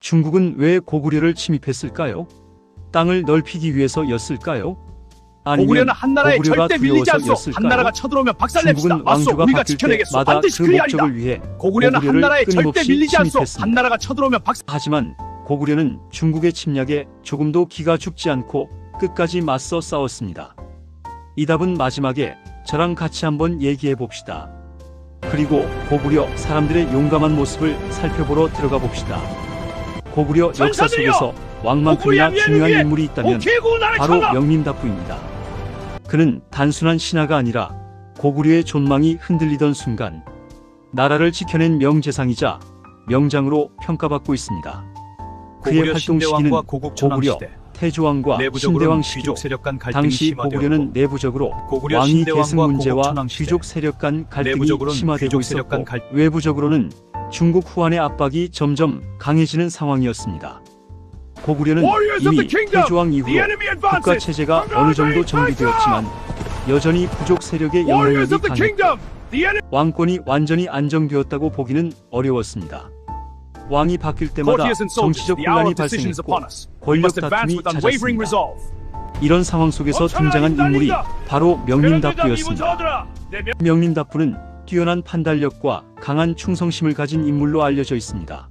중국은 왜 고구려를 침입했을까요? 땅을 넓히기 위해서였을까요? 아니면 고구려는 한나라에 고구려가 절대 밀리지 않소. 두려워서였을까요? 한나라가 쳐들어오면 박살냅시다. 중국은 맞소. 왕조가 우리가 바뀔 지켜내겠소. 때마다 반드시 그 그리하리다. 목적을 위해 고구려는 고구려를 한나라에 절대 끊임없이 밀리지 않소. 침입했습니다. 한나라가 쳐들어오면 하지만 고구려는 중국의 침략에 조금도 기가 죽지 않고 끝까지 맞서 싸웠습니다. 이 답은 마지막에 저랑 같이 한번 얘기해 봅시다. 그리고 고구려 사람들의 용감한 모습을 살펴보러 들어가 봅시다. 고구려 역사 속에서 왕만큼이나 중요한 인물이 있다면 바로 명림답부입니다. 그는 단순한 신하가 아니라 고구려의 존망이 흔들리던 순간 나라를 지켜낸 명재상이자 명장으로 평가받고 있습니다. 그의 활동 시기는 고구려, 태조왕과 신대왕 시기로 당시 고구려는 내부적으로 왕위 계승 문제와 귀족 세력 간 갈등이 심화되고 있었고 외부적으로는 중국 후한의 압박이 점점 강해지는 상황이었습니다. 고구려는 이미 태조왕 이후로 국가 체제가 어느 정도 정비되었지만 여전히 부족 세력의 영향력이 강했고 왕권이 완전히 안정되었다고 보기는 어려웠습니다. 왕이 바뀔 때마다 정치적 혼란이 발생했고 권력 다툼이 잦았습니다. 이런 상황 속에서 등장한 인물이 바로 명림답부였습니다. 명림답부는 뛰어난 판단력과 강한 충성심을 가진 인물로 알려져 있습니다.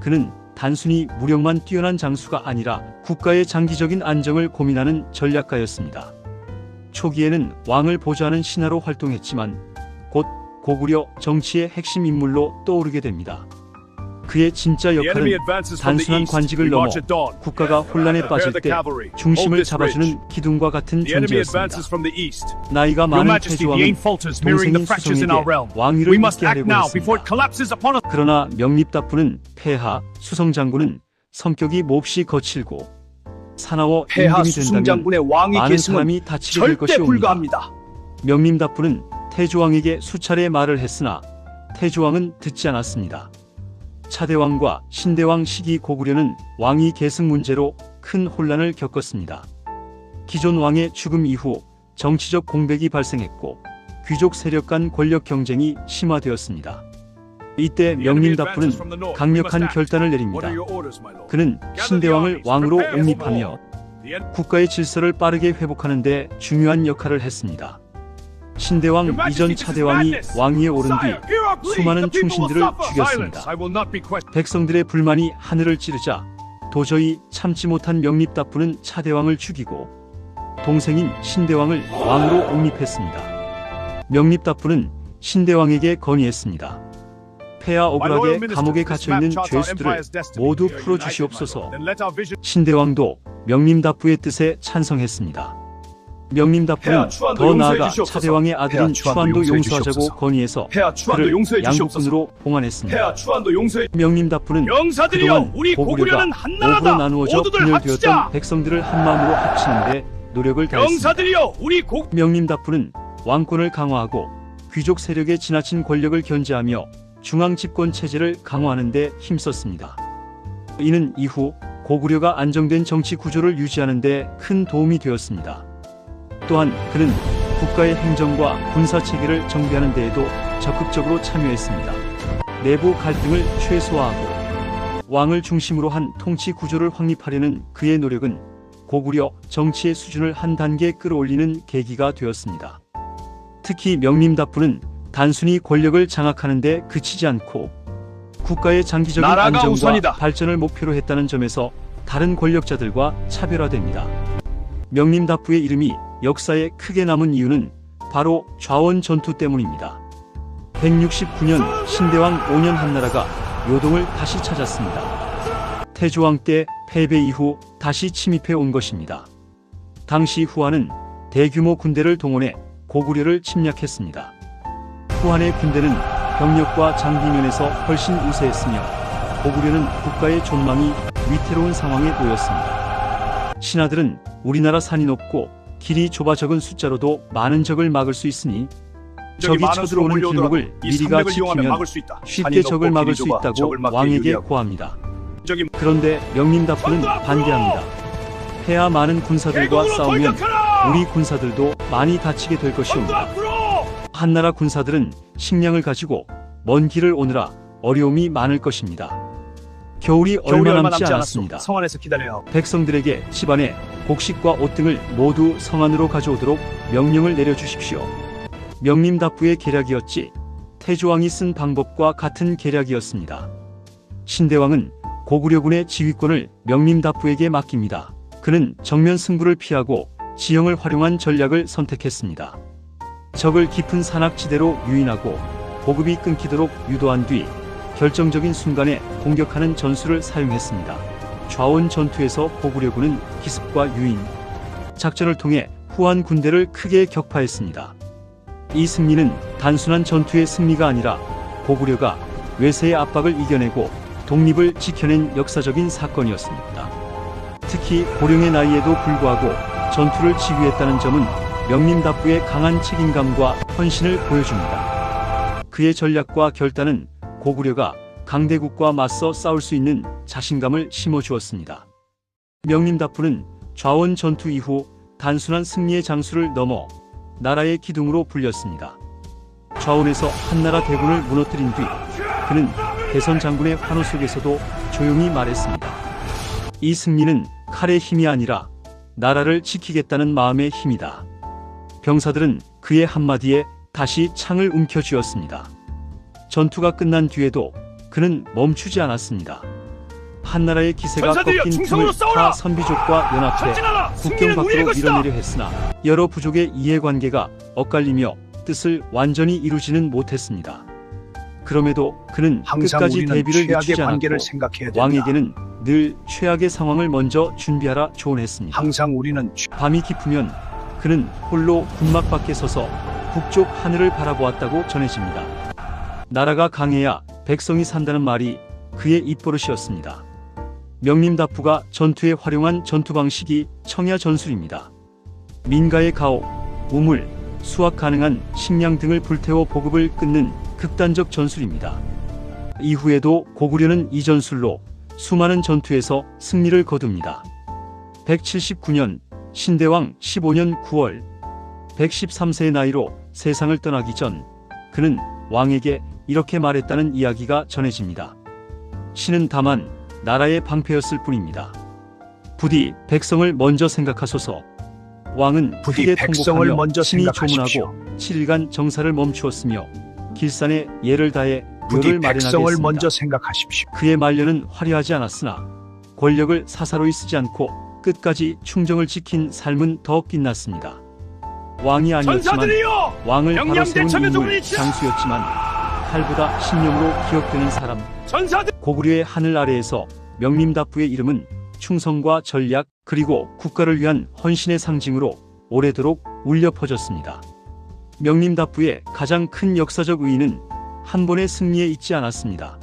그는 단순히 무력만 뛰어난 장수가 아니라 국가의 장기적인 안정을 고민하는 전략가였습니다. 초기에는 왕을 보좌하는 신하로 활동했지만 곧 고구려 정치의 핵심 인물로 떠오르게 됩니다. 그의 진짜 역할은 단순한 관직을 넘어 국가가 혼란에 빠질 때 중심을 잡아주는 기둥과 같은 존재였습니다. 나이가 많은 태조왕은 동생인 수성에게 왕위를 잊게 하려고 했습니다. 그러나 명립답부는 폐하, 수성 장군은 성격이 몹시 거칠고 사나워 임금이 된다면 많은 사람이 다치게 될 것이 옵니다. 명림답부는 태조왕에게 수차례 말을 했으나 태조왕은 듣지 않았습니다. 차대왕과 신대왕 시기 고구려는 왕위 계승 문제로 큰 혼란을 겪었습니다. 기존 왕의 죽음 이후 정치적 공백이 발생했고 귀족 세력 간 권력 경쟁이 심화되었습니다. 이때 명림답부는 강력한 결단을 내립니다. 그는 신대왕을 왕으로 옹립하며 국가의 질서를 빠르게 회복하는 데 중요한 역할을 했습니다. 신대왕 이전 차대왕이 왕위에 오른 뒤 수많은 충신들을 죽였습니다. 백성들의 불만이 하늘을 찌르자 도저히 참지 못한 명립답부는 차대왕을 죽이고 동생인 신대왕을 왕으로 옹립했습니다. 명립답부는 신대왕에게 건의했습니다. 폐하 억울하게 감옥에 갇혀있는 죄수들을 모두 풀어주시옵소서. 신대왕도 명림답부의 뜻에 찬성했습니다. 명림답부는 더 나아가 차대왕의 아들인 추한도 용서하자고 건의해서 그를 양국군으로 봉안했습니다. 명림답부는 그동안 고구려가 오브로 나누어져 분열되었던 백성들을 한마음으로 합치는데 노력을 다했습니다. 명림답부는 왕권을 강화하고 귀족 세력의 지나친 권력을 견제하며 중앙 집권 체제를 강화하는 데 힘썼습니다. 이는 이후 고구려가 안정된 정치 구조를 유지하는 데 큰 도움이 되었습니다. 또한 그는 국가의 행정과 군사 체계를 정비하는 데에도 적극적으로 참여했습니다. 내부 갈등을 최소화하고 왕을 중심으로 한 통치 구조를 확립하려는 그의 노력은 고구려 정치의 수준을 한 단계 끌어올리는 계기가 되었습니다. 특히 명림답부는 단순히 권력을 장악하는 데 그치지 않고 국가의 장기적인 안정과 우선이다. 발전을 목표로 했다는 점에서 다른 권력자들과 차별화됩니다. 명림답부의 이름이 역사에 크게 남은 이유는 바로 좌원 전투 때문입니다. 169년 신대왕 5년 한나라가 요동을 다시 찾았습니다. 태조왕 때 패배 이후 다시 침입해 온 것입니다. 당시 후한은 대규모 군대를 동원해 고구려를 침략했습니다. 후한의 군대는 병력과 장비 면에서 훨씬 우세했으며 고구려는 국가의 존망이 위태로운 상황에 놓였습니다. 신하들은 우리나라 산이 높고 길이 좁아 적은 숫자로도 많은 적을 막을 수 있으니 적이 쳐들어오는 길목을 미리가 지키면 쉽게 적을 막을 수 있다고 왕에게 고합니다. 그런데 명림답부는 반대합니다. 폐하 많은 군사들과 싸우면 우리 군사들도 많이 다치게 될 것이옵니다. 한나라 군사들은 식량을 가지고 먼 길을 오느라 어려움이 많을 것입니다. 겨울이 얼마 남지 않았소. 않았습니다. 성 안에서 기다려야 하오. 백성들에게 집안에 곡식과 옷 등을 모두 성 안으로 가져오도록 명령을 내려주십시오. 명림답부의 계략이었지 태조왕이 쓴 방법과 같은 계략이었습니다. 신대왕은 고구려군의 지휘권을 명림답부에게 맡깁니다. 그는 정면 승부를 피하고 지형을 활용한 전략을 선택했습니다. 적을 깊은 산악지대로 유인하고 보급이 끊기도록 유도한 뒤 결정적인 순간에 공격하는 전술을 사용했습니다. 좌원 전투에서 고구려군은 기습과 유인, 작전을 통해 후한 군대를 크게 격파했습니다. 이 승리는 단순한 전투의 승리가 아니라 고구려가 외세의 압박을 이겨내고 독립을 지켜낸 역사적인 사건이었습니다. 특히 고령의 나이에도 불구하고 전투를 지휘했다는 점은 명림답부의 강한 책임감과 헌신을 보여줍니다. 그의 전략과 결단은 고구려가 강대국과 맞서 싸울 수 있는 자신감을 심어주었습니다. 명림답부는 좌원 전투 이후 단순한 승리의 장수를 넘어 나라의 기둥으로 불렸습니다. 좌원에서 한나라 대군을 무너뜨린 뒤 그는 대선 장군의 환호 속에서도 조용히 말했습니다. 이 승리는 칼의 힘이 아니라 나라를 지키겠다는 마음의 힘이다. 병사들은 그의 한마디에 다시 창을 움켜쥐었습니다. 전투가 끝난 뒤에도 그는 멈추지 않았습니다. 한나라의 기세가 전사들이여, 꺾인 충성으로 틈을 싸워라! 타 선비족과 연합해 전진하라! 국경 승리는 우리의 밖으로 것이다! 밀어내려 했으나 여러 부족의 이해관계가 엇갈리며 뜻을 완전히 이루지는 못했습니다. 그럼에도 그는 항상 끝까지 우리는 대비를 최악의 늦추지 관계를 않았고 생각해야 된다. 왕에게는 늘 최악의 상황을 먼저 준비하라 조언했습니다. 항상 우리는 밤이 깊으면 그는 홀로 군막 밖에 서서 북쪽 하늘을 바라보았다고 전해집니다. 나라가 강해야 백성이 산다는 말이 그의 입버릇이었습니다. 명림답부가 전투에 활용한 전투 방식이 청야 전술입니다. 민가의 가옥, 우물, 수확 가능한 식량 등을 불태워 보급을 끊는 극단적 전술입니다. 이후에도 고구려는 이 전술로 수많은 전투에서 승리를 거둡니다. 179년 신대왕 15년 9월 113세의 나이로 세상을 떠나기 전 그는 왕에게 이렇게 말했다는 이야기가 전해집니다. 신은 다만 나라의 방패였을 뿐입니다. 부디 백성을 먼저 생각하소서. 왕은 부디 크게 백성을 통곡하며 먼저 신이 생각하십시오. 조문하고 7일간 정사를 멈추었으며 길산에 예를 다해 부디 묘를 마련하게 백성을 했습니다. 먼저 생각하십시오. 그의 말년은 화려하지 않았으나 권력을 사사로이 쓰지 않고 끝까지 충정을 지킨 삶은 더 빛났습니다. 왕이 아니었지만 전사들이여! 왕을 바로 세운 명령대청에서 인물 우리 자- 장수였지만 칼보다 신념으로 기억되는 사람. 전사들! 고구려의 하늘 아래에서 명림답부의 이름은 충성과 전략 그리고 국가를 위한 헌신의 상징으로 오래도록 울려 퍼졌습니다. 명림답부의 가장 큰 역사적 의의는 한 번의 승리에 있지 않았습니다.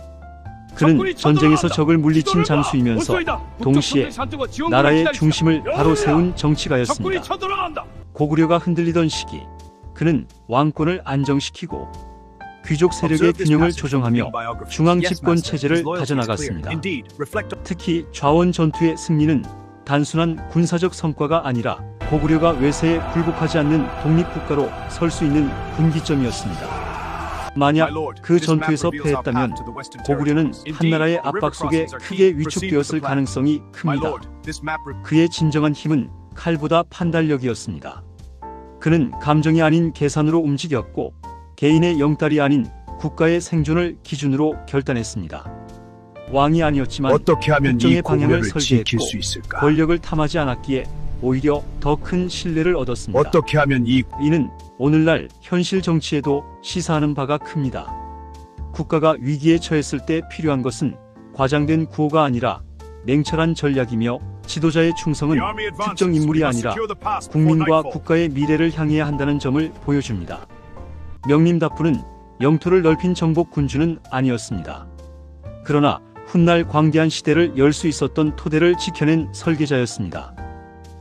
그는 적군이 전쟁에서 쳐들어간다. 적을 물리친 지도를 봐. 장수이면서 본소이다. 동시에 북쪽 산쪽은 지원군을 나라의 기다리시다. 중심을 바로 여호야! 세운 적군이 정치가였습니다. 쳐들어간다. 고구려가 흔들리던 시기 그는 왕권을 안정시키고 귀족 세력의 균형을 조정하며 중앙 집권 체제를 다져나갔습니다. 특히 좌원 전투의 승리는 단순한 군사적 성과가 아니라 고구려가 외세에 굴복하지 않는 독립국가로 설 수 있는 분기점이었습니다. 만약 그 전투에서 패했다면 고구려는 한나라의 압박 속에 크게 위축되었을 가능성이 큽니다. 그의 진정한 힘은 칼보다 판단력이었습니다. 그는 감정이 아닌 계산으로 움직였고 개인의 영달이 아닌 국가의 생존을 기준으로 결단했습니다. 왕이 아니었지만 어떻게 하면 국정의 이 방향을 고구려를 지킬 설계했고 수 있을까? 권력을 탐하지 않았기에 오히려 더 큰 신뢰를 얻었습니다. 어떻게 하면 이 이는 오늘날 현실 정치에도 시사하는 바가 큽니다. 국가가 위기에 처했을 때 필요한 것은 과장된 구호가 아니라 냉철한 전략이며 지도자의 충성은 특정 인물이 아니라 국민과 국가의 미래를 향해야 한다는 점을 보여줍니다. 명림답부는 영토를 넓힌 정복 군주는 아니었습니다. 그러나 훗날 광대한 시대를 열 수 있었던 토대를 지켜낸 설계자였습니다.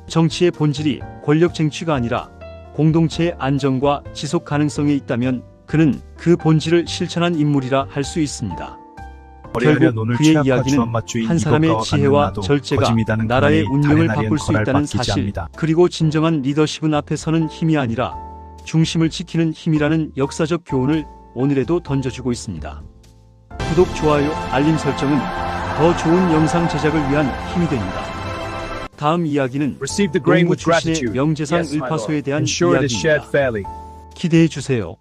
정치의 본질이 권력 쟁취가 아니라 공동체의 안정과 지속 가능성에 있다면 그는 그 본질을 실천한 인물이라 할 수 있습니다. 결국 그의 이야기는 한 사람의 지혜와 절제가 나라의 운명을 바꿀 수 있다는 사실, 그리고 진정한 리더십은 앞에 서는 힘이 아니라 중심을 지키는 힘이라는 역사적 교훈을 오늘에도 던져주고 있습니다. 구독, 좋아요, 알림 설정은 더 좋은 영상 제작을 위한 힘이 됩니다. 다음 이야기는 Receive the grain 농부 with 출신의 gratitude. 명재산 Yes, my 을파소에 lord. 대한 Ensure it is shed 이야기입니다. fairly. 기대해 주세요.